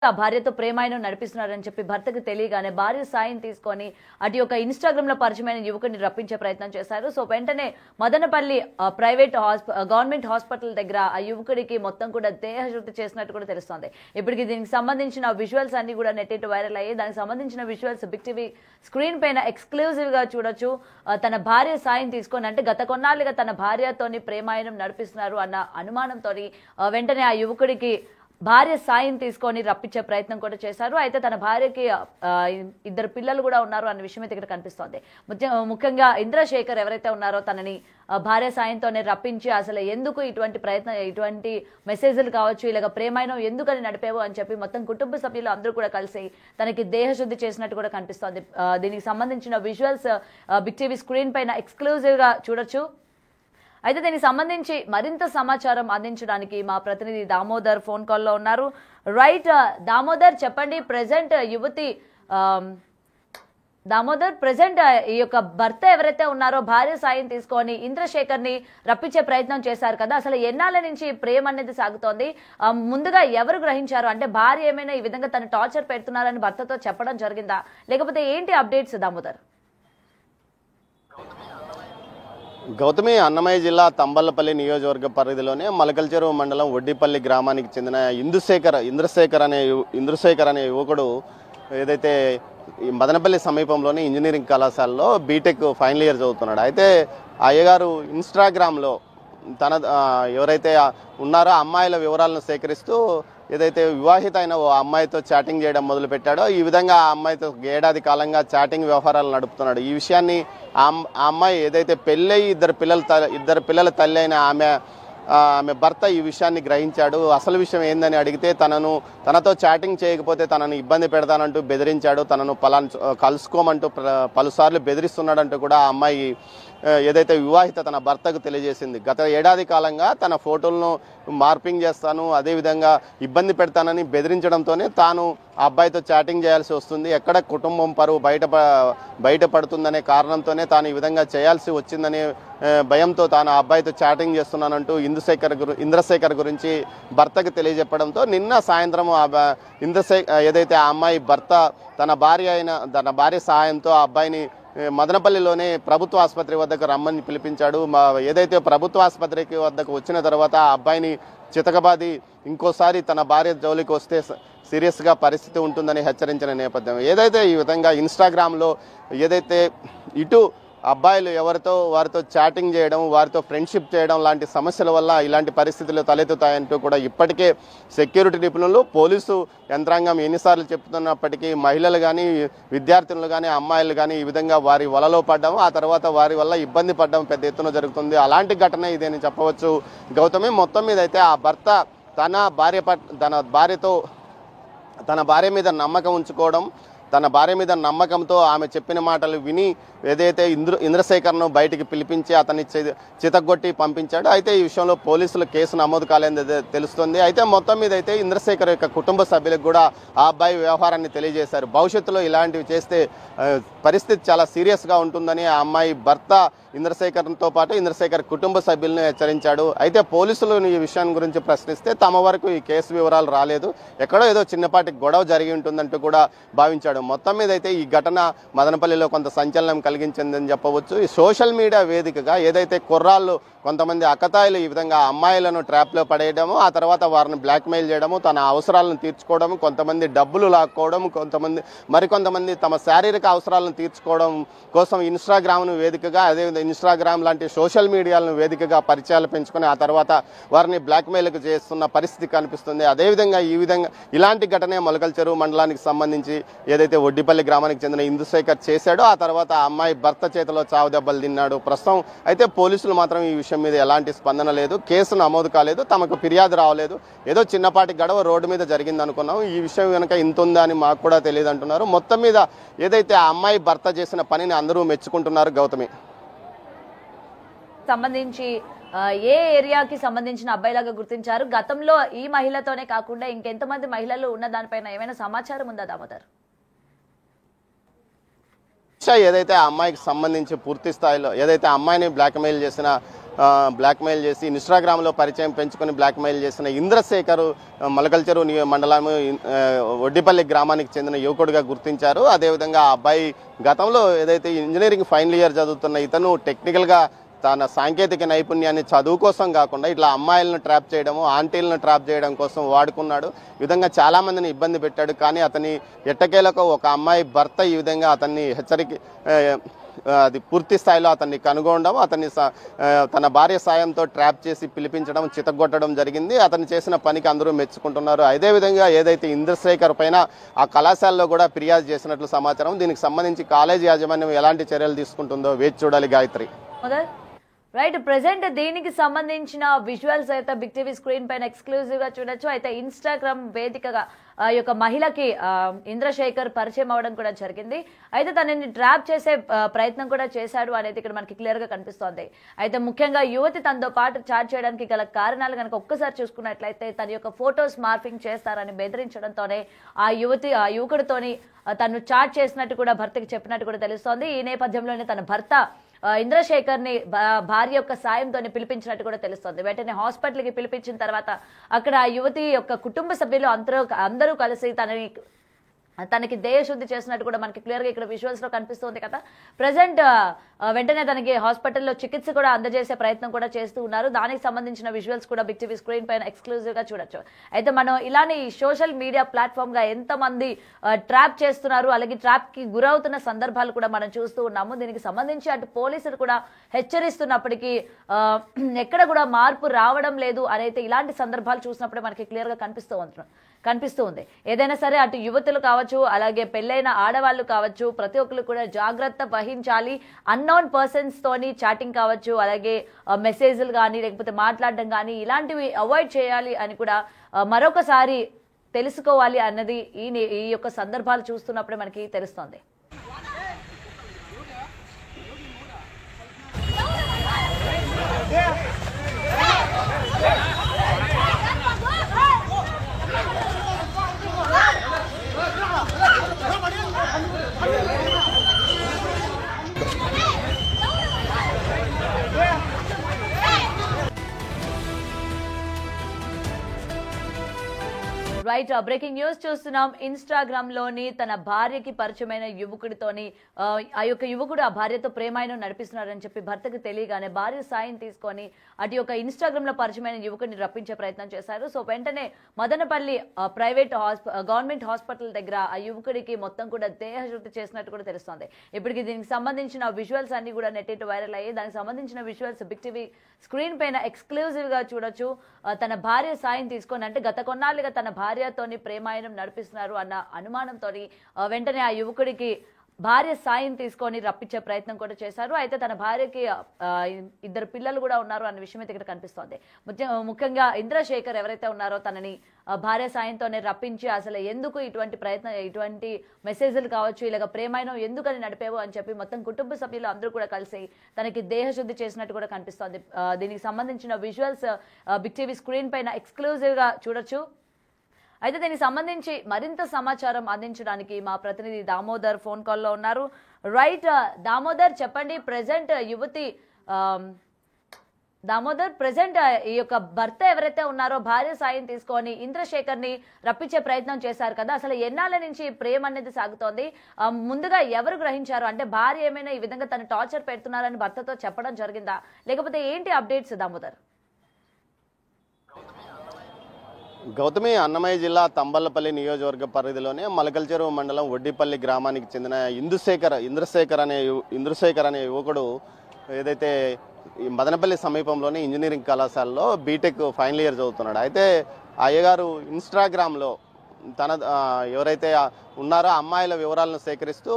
ఆ భార్యతో ప్రేమాయణం నడిపిస్తున్నారని చెప్పి భర్తకు తెలియగానే భార్య సాయం తీసుకొని అటు యొక్క ఇన్స్టాగ్రామ్ లో పరిచయమైన యువకుడిని రప్పించే ప్రయత్నం చేశారు. సో వెంటనే మదనపల్లి ప్రైవేట్ గవర్నమెంట్ హాస్పిటల్ దగ్గర ఆ యువకుడికి మొత్తం కూడా దేహశుద్ధి చేసినట్టు కూడా తెలుస్తోంది. ఇప్పటికి దీనికి సంబంధించిన విజువల్స్ అన్ని కూడా నెట్ వైరల్ అయ్యాయి. దానికి సంబంధించిన విజువల్స్ బిగ్ టీవీ స్క్రీన్ పైన ఎక్స్క్లూజివ్ గా చూడొచ్చు. తన భార్య సాయం తీసుకొని అంటే గత కొన్నాళ్ళుగా తన భార్యతోని ప్రేమాయణం నడిపిస్తున్నారు అన్న అనుమానంతో వెంటనే ఆ యువకుడికి భార్య సాయం తీసుకొని రప్పించే ప్రయత్నం కూడా చేశారు. అయితే తన భార్యకి 2 పిల్లలు కూడా ఉన్నారు అన్న విషయం అయితే ఇక్కడ కనిపిస్తోంది. ముఖ్యంగా ఇంద్రశేఖర్ ఎవరైతే ఉన్నారో తనని భార్య సాయంతోనే రప్పించి అసలు ఎందుకు ఇటువంటి మెసేజ్లు కావచ్చు ఇలాగ ప్రేమాయణం ఎందుకని నడిపేవో అని చెప్పి మొత్తం కుటుంబ సభ్యులు అందరూ కూడా కలిసి తనకి దేహశుద్ధి చేసినట్టు కూడా కనిపిస్తోంది. దీనికి సంబంధించిన విజువల్స్ బిగ్ టీవీ స్క్రీన్ పైన ఎక్స్క్లూజివ్ గా చూడొచ్చు. అయితే దీనికి సంబంధించి మరింత సమాచారం అందించడానికి మా ప్రతినిధి దామోదర్ ఫోన్ కాల్లో ఉన్నారు. రైట్ దామోదర్, చెప్పండి. ప్రెసెంట్ యువతి దామోదర్, ప్రెసెంట్ ఈ యొక్క భర్త ఎవరైతే ఉన్నారో భార్య సాయం తీసుకొని ఇంద్రశేఖర్ ని రప్పించే ప్రయత్నం చేశారు కదా, అసలు ఎన్నాళ్ళ నుంచి ప్రేమ అనేది సాగుతోంది? ముందుగా ఎవరు గ్రహించారు? అంటే భార్య ఏమైనా ఈ విధంగా తను టార్చర్ పెడుతున్నారని భర్తతో చెప్పడం జరిగిందా, లేకపోతే ఏంటి అప్డేట్స్ దామోదర్? గౌతమి, అన్నమయ్య జిల్లా తంబళ్లపల్లి నియోజకవర్గ పరిధిలోనే మలకల్చెరువు మండలం ఒడ్డిపల్లి గ్రామానికి చెందిన ఇంద్రశేఖర్ అనే యువకుడు ఏదైతే ఈ మదనపల్లి సమీపంలోని ఇంజనీరింగ్ కళాశాలలో బీటెక్ ఫైనల్ ఇయర్ చదువుతున్నాడు. అయితే అయ్యగారు ఇన్స్టాగ్రామ్లో తన ఎవరైతే ఉన్నారో అమ్మాయిల వివరాలను సేకరిస్తూ ఏదైతే వివాహిత అయిన ఓ అమ్మాయితో చాటింగ్ చేయడం మొదలుపెట్టాడో ఈ విధంగా ఆ అమ్మాయితో ఏడాది కాలంగా చాటింగ్ వ్యవహారాలు నడుపుతున్నాడు. ఈ విషయాన్ని ఆ అమ్మాయి ఏదైతే పెళ్ళయి ఇద్దరు పిల్లల తల్లి అయిన ఆమె భర్త ఈ విషయాన్ని గ్రహించాడు. అసలు విషయం ఏందని అడిగితే తనతో చాటింగ్ చేయకపోతే తనను ఇబ్బంది పెడతానంటూ బెదిరించాడు. తనను కలుసుకోమంటూ పలుసార్లు బెదిరిస్తున్నాడంటూ కూడా ఆ అమ్మాయి ఏదైతే వివాహిత తన భర్తకు తెలియజేసింది. గత ఏడాది కాలంగా తన ఫోటోలను మార్పింగ్ చేస్తాను, అదేవిధంగా ఇబ్బంది పెడతానని బెదిరించడంతోనే తాను ఆ అబ్బాయితో చాటింగ్ చేయాల్సి వస్తుంది, ఎక్కడ కుటుంబం పరువు బయటపడుతుందనే కారణంతోనే తాను ఈ విధంగా చేయాల్సి వచ్చిందనే భయంతో తాను ఆ అబ్బాయితో చాటింగ్ చేస్తున్నానంటూ ఇంద్రశేఖర్ గురించి భర్తకు తెలియజెప్పడంతో నిన్న సాయంత్రం ఏదైతే ఆ అమ్మాయి భర్త తన భార్య సహాయంతో ఆ అబ్బాయిని మదనపల్లిలోనే ప్రభుత్వ ఆసుపత్రి వద్దకు రమ్మని పిలిపించాడు. ఏదైతే ప్రభుత్వ ఆసుపత్రికి వద్దకు వచ్చిన తర్వాత ఆ అబ్బాయిని చితకబాది ఇంకోసారి తన భార్య జోలికి వస్తే సీరియస్గా పరిస్థితి ఉంటుందని హెచ్చరించిన నేపథ్యం ఏదైతే ఈ విధంగా ఇన్స్టాగ్రామ్లో ఏదైతే ఇటు అబ్బాయిలు వారితో చాటింగ్ చేయడం, వారితో ఫ్రెండ్షిప్ చేయడం లాంటి సమస్యల వల్ల ఇలాంటి పరిస్థితులు తలెత్తుతాయంటూ కూడా ఇప్పటికే సెక్యూరిటీ నిపుణులు, పోలీసు యంత్రాంగం ఎన్నిసార్లు చెప్తున్నప్పటికీ మహిళలు కానీ, విద్యార్థినులు కానీ, అమ్మాయిలు కానీ ఈ విధంగా వారి వలలో పడ్డం, ఆ తర్వాత వారి వల్ల ఇబ్బంది పడడం పెద్ద ఎత్తున జరుగుతుంది. అలాంటి ఘటన ఇదేని చెప్పవచ్చు. గౌతమి, మొత్తం మీద అయితే ఆ భర్త తన భార్య మీద నమ్మకం ఉంచుకోవడం, తన భార్య మీద నమ్మకంతో ఆమె చెప్పిన మాటలు విని ఏదైతే ఇంద్రశేఖర్ను బయటికి పిలిపించి అతన్ని చితగొట్టి పంపించాడు. అయితే ఈ విషయంలో పోలీసులు కేసు నమోదు కాలేదని తెలుస్తుంది. అయితే మొత్తం మీద అయితే ఇంద్రశేఖర్ యొక్క కుటుంబ సభ్యులకు కూడా ఆ అబ్బాయి వ్యవహారాన్ని తెలియజేశారు. భవిష్యత్తులో ఇలాంటివి చేస్తే పరిస్థితి చాలా సీరియస్గా ఉంటుందని ఆ అమ్మాయి భర్త ఇంద్రశేఖర్తో పాటు ఇంద్రశేఖర్ కుటుంబ సభ్యులను హెచ్చరించాడు. అయితే పోలీసులు ఈ విషయం గురించి ప్రశ్నిస్తే తమ వరకు ఈ కేసు వివరాలు రాలేదు, ఎక్కడో ఏదో చిన్నపాటి గొడవ జరిగి ఉంటుందంటూ కూడా భావించాడు. మొత్తం మీద అయితే ఈ ఘటన మదనపల్లిలో కొంత సంచలనం కలిగించిందని చెప్పవచ్చు. ఈ సోషల్ మీడియా వేదికగా ఏదైతే కుర్రాళ్ళు కొంతమంది అకతాయిలు ఈ విధంగా అమ్మాయిలను ట్రాప్లో పడేయడము, ఆ తర్వాత వారిని బ్లాక్మెయిల్ చేయడము, తన అవసరాలను తీర్చుకోవడం, కొంతమంది డబ్బులు లాక్కోవడం, మరికొంతమంది తమ శారీరక అవసరాలను తీర్చుకోవడం కోసం ఇన్స్టాగ్రామ్ను వేదికగా, అదేవిధంగా ఇన్స్టాగ్రామ్ లాంటి సోషల్ మీడియాలను వేదికగా పరిచయాలు పెంచుకొని ఆ తర్వాత వారిని బ్లాక్మెయిల్కు చేస్తున్న పరిస్థితి కనిపిస్తుంది. అదేవిధంగా ఇలాంటి ఘటనే మొలకల్చెరువు మండలానికి సంబంధించి ఏదైతే ఒడ్డిపల్లి గ్రామానికి చెందిన ఇంద్రశేఖర్ చేశాడో ఆ తర్వాత ఆ అమ్మాయి భర్త చేతిలో చావు దెబ్బలు తిన్నాడు. ప్రస్తుతం అయితే పోలీసులు మాత్రం ఈ విషయం మీద ఎలాంటి స్పందన లేదు, కేసు నమోదు కాలేదు, తమకు ఫిర్యాదు రావలేదు, ఏదో చిన్నపాటి గడవ రోడ్డు మీద జరిగింది అనుకున్నాం, ఈ విషయం కనుక ఇంత ఉందా అని మాకు కూడా తెలియదు అంటున్నారు. మొత్తం మీద ఏదైతే ఆ అమ్మాయి భర్త చేసిన పనిని అందరూ మెచ్చుకుంటున్నారు. గౌతమి, సంబంధించి ఏ ఏరియాకి సంబంధించిన అబ్బాయిలాగా గుర్తించారు? గతంలో ఈ మహిళతోనే కాకుండా ఇంకెంతమంది మహిళలు ఉన్న దానిపైన ఏమైనా సమాచారం ఉందా దామోదర్? ఏదైతే ఆ అమ్మాయికి సంబంధించి పూర్తి స్థాయిలో ఏదైతే అమ్మాయిని బ్లాక్మెయిల్ చేసిన బ్లాక్మెయిల్ చేసి ఇన్స్టాగ్రామ్లో పరిచయం పెంచుకొని బ్లాక్మెయిల్ చేసిన ఇంద్రశేఖర్ మలకల్చెరు మండలం ఒడ్డిపల్లి గ్రామానికి చెందిన యువకుడిగా గుర్తించారు. అదేవిధంగా ఆ అబ్బాయి గతంలో ఏదైతే ఇంజనీరింగ్ ఫైనల్ ఇయర్ చదువుతున్న ఇతను టెక్నికల్గా తన సాంకేతిక నైపుణ్యాన్ని చదువు కోసం కాకుండా ఇట్లా అమ్మాయిలను ట్రాప్ చేయడము, ఆంటీలను ట్రాప్ చేయడం కోసం వాడుకున్నాడు. ఈ విధంగా చాలామందిని ఇబ్బంది పెట్టాడు. కానీ అతని ఎట్టకేలకు ఒక అమ్మాయి భర్త ఈ విధంగా అతన్ని అది పూర్తి స్థాయిలో అతన్ని కనుగొనడం, అతన్ని తన భార్య సాయంతో ట్రాప్ చేసి పిలిపించడం, చితగొట్టడం జరిగింది. అతను చేసిన పనికి అందరూ మెచ్చుకుంటున్నారు. అదేవిధంగా ఏదైతే ఇంద్రశేఖర్ పైన ఆ కళాశాలలో కూడా ఫిర్యాదు చేసినట్లు సమాచారం. దీనికి సంబంధించి కాలేజీ యాజమాన్యం ఎలాంటి చర్యలు తీసుకుంటుందో వేచి చూడాలి. గాయత్రి. రైట్, ప్రెసెంట్ దీనికి సంబంధించిన విజువల్స్ అయితే బిగ్ టీవీ స్క్రీన్ పైన ఎక్స్క్లూజివ్ గా చూడొచ్చు. అయితే ఇన్స్టాగ్రామ్ వేదికగా ఈ యొక్క మహిళకి ఇంద్రశేఖర్ పరిచయం అవడం కూడా జరిగింది. అయితే తనని ట్రాప్ చేసే ప్రయత్నం కూడా చేశాడు అనేది ఇక్కడ మనకి క్లియర్ గా కనిపిస్తోంది. అయితే ముఖ్యంగా యువతి తనతో పాటు చాట్ చేయడానికి గల కారణాలు కనుక ఒక్కసారి చూసుకున్నట్లయితే తన యొక్క ఫొటోస్ మార్పింగ్ చేస్తారని బెదిరించడంతోనే ఆ యువకుడితోని తను చాట్ చేసినట్టు కూడా భర్తకి చెప్పినట్టు కూడా తెలుస్తోంది. ఈ నేపథ్యంలోనే తన భర్త ఇంద్రశేఖర్ ని భార్య యొక్క సాయంతో పిలిపించినట్టు కూడా తెలుస్తుంది. వెంటనే హాస్పిటల్ కి పిలిపించిన తర్వాత అక్కడ ఆ యువతి యొక్క కుటుంబ సభ్యులు అందరూ కలిసి తనకి దేహశుద్ధి చేసినట్టు కూడా మనకి క్లియర్ గా ఇక్కడ విజువల్స్ లో కనిపిస్తుంది కదా. ప్రెసెంట్ వెంటనే తనకి హాస్పిటల్లో చికిత్స కూడా అందజేసే ప్రయత్నం కూడా చేస్తూ ఉన్నారు. దానికి సంబంధించిన విజువల్స్ కూడా బిగ్ టీవీ స్క్రీన్ పైన ఎక్స్క్లూజివ్ గా చూడొచ్చు. అయితే మనం ఇలానే ఈ సోషల్ మీడియా ప్లాట్ఫామ్ గా ఎంతమంది ట్రాప్ చేస్తున్నారు, అలాగే ట్రాప్ కి గురవుతున్న సందర్భాలు కూడా మనం చూస్తూ ఉన్నాము. దీనికి సంబంధించి అటు పోలీసులు కూడా హెచ్చరిస్తున్నప్పటికీ ఎక్కడ కూడా మార్పు రావడం లేదు అనేది ఇలాంటి సందర్భాలు చూసినప్పుడే మనకి క్లియర్ గా కనిపిస్తూ ఉంది. ఏదైనా సరే అటు యువతులు కావచ్చు, అలాగే పెళ్ళైన ఆడవాళ్లు కావచ్చు, ప్రతి ఒక్కరు కూడా జాగ్రత్త వహించాలి. అన్నోన్ పర్సన్స్ తోని చాటింగ్ కావచ్చు, అలాగే మెసేజ్లు కానీ లేకపోతే మాట్లాడడం కానీ ఇలాంటివి అవాయిడ్ చేయాలి అని కూడా మరొకసారి తెలుసుకోవాలి అన్నది ఈ యొక్క సందర్భాలు చూస్తున్నప్పుడే మనకి తెలుస్తోంది. రైట్, బ్రేకింగ్ న్యూస్ చూస్తున్నాం. ఇన్స్టాగ్రామ్ లోని తన భార్యకి పరిచయమైన యువకుడితోని ఆ యొక్క యువకుడు ఆ భార్యతో ప్రేమాయణం నడిపిస్తున్నాడని చెప్పి భర్తకు తెలియగానే భార్య సాయం తీసుకొని అటు యొక్క ఇన్స్టాగ్రామ్ లో పరిచయమైన యువకుడిని రప్పించే ప్రయత్నం చేశారు. సో వెంటనే మదనపల్లి గవర్నమెంట్ హాస్పిటల్ దగ్గర ఆ యువకుడికి మొత్తం కూడా దేహశుద్ధి చేసినట్టు కూడా తెలుస్తోంది. ఇప్పటికి దీనికి సంబంధించిన విజువల్స్ అన్ని కూడా నెట్ వైరల్ అయ్యాయి. దానికి సంబంధించిన విజువల్స్ బిగ్ టీవీ స్క్రీన్ పైన ఎక్స్క్లూజివ్ గా చూడొచ్చు. తన భార్య సాయం తీసుకొని, అంటే గత కొన్నాళ్ళుగా తన భార్యతోని ప్రేమాయణం నడిపిస్తున్నారు అన్న అనుమానంతో వెంటనే ఆ యువకుడికి భార్య సాయం తీసుకొని రప్పించే ప్రయత్నం కూడా చేశారు. అయితే తన భార్యకి 2 పిల్లలు కూడా ఉన్నారు అన్న విషయం అయితే ఇక్కడ కనిపిస్తోంది. ముఖ్యంగా ఇంద్రశేఖర్ ఎవరైతే ఉన్నారో తనని భార్య సాయంతోనే రప్పించి అసలు ఎందుకు ఇటువంటి మెసేజ్లు కావచ్చు, ఇలాగ ప్రేమాయణం ఎందుకని నడిపేవో అని చెప్పి మొత్తం కుటుంబ సభ్యులు అందరూ కూడా కలిసి తనకి దేహశుద్ధి చేసినట్టు కూడా కనిపిస్తోంది. దీనికి సంబంధించిన విజువల్స్ బిగ్ టీవీ స్క్రీన్ పైన ఎక్స్క్లూజివ్ గా చూడొచ్చు. అయితే దీనికి సంబంధించి మరింత సమాచారం అందించడానికి మా ప్రతినిధి దామోదర్ ఫోన్ కాల్లో ఉన్నారు. రైట్ దామోదర్, చెప్పండి. ప్రెసెంట్ యువతి దామోదర్, ప్రెసెంట్ ఈ యొక్క భర్త ఎవరైతే ఉన్నారో భార్య సాయం తీసుకొని ఇంద్రశేఖర్ ని రప్పించే ప్రయత్నం చేశారు కదా, అసలు ఎన్నాళ్ళ నుంచి ప్రేమ అనేది సాగుతోంది? ముందుగా ఎవరు గ్రహించారు? అంటే భార్య ఏమైనా ఈ విధంగా తను టార్చర్ పెడుతున్నారని భర్తతో చెప్పడం జరిగిందా, లేకపోతే ఏంటి అప్డేట్స్ దామోదర్? గౌతమి, అన్నమయ్య జిల్లా తంబళ్లపల్లి నియోజకవర్గ పరిధిలోనే మలకల్చెరు మండలం ఒడ్డిపల్లి గ్రామానికి చెందిన ఇంద్రశేఖర్ అనే యువకుడు ఏదైతే మదనపల్లి సమీపంలోని ఇంజనీరింగ్ కళాశాలలో బీటెక్ ఫైనల్ ఇయర్ చదువుతున్నాడు. అయితే అయ్యగారు ఇన్స్టాగ్రామ్లో ఎవరైతే ఉన్నారో అమ్మాయిల వివరాలను సేకరిస్తూ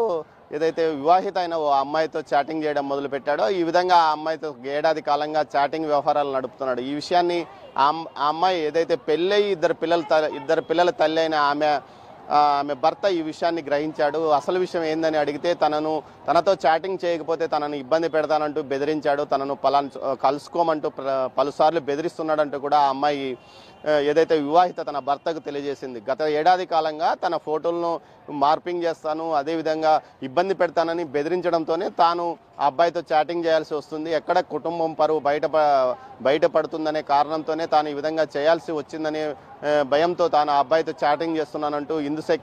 ఏదైతే వివాహిత అయిన ఓ అమ్మాయితో చాటింగ్ చేయడం మొదలుపెట్టాడో, ఈ విధంగా ఆ అమ్మాయితో ఏడాది కాలంగా చాటింగ్ వ్యవహారాలు నడుపుతున్నాడు. ఈ విషయాన్ని ఆ అమ్మాయి ఏదైతే పెళ్ళయి ఇద్దరు పిల్లల తల్లి అయిన ఆమె భర్త ఈ విషయాన్ని గ్రహించాడు. అసలు విషయం ఏందని అడిగితే తనతో చాటింగ్ చేయకపోతే తనను ఇబ్బంది పెడతానంటూ బెదిరించాడు. తనను కలుసుకోమంటూ పలుసార్లు బెదిరిస్తున్నాడంటూ కూడా ఆ అమ్మాయి ఏదైతే వివాహిత తన భర్తకు తెలియజేసింది. గత ఏడాది కాలంగా తన ఫోటోలను మార్పింగ్ చేస్తాను, అదేవిధంగా ఇబ్బంది పెడతానని బెదిరించడంతోనే తాను ఆ అబ్బాయితో చాటింగ్ చేయాల్సి వస్తుంది, ఎక్కడ కుటుంబం పరువు బయటపడుతుందనే కారణంతోనే తాను ఈ విధంగా చేయాల్సి వచ్చిందనే భయంతో తాను ఆ అబ్బాయితో చాటింగ్ చేస్తున్నానంటూ ఇందుశక్తి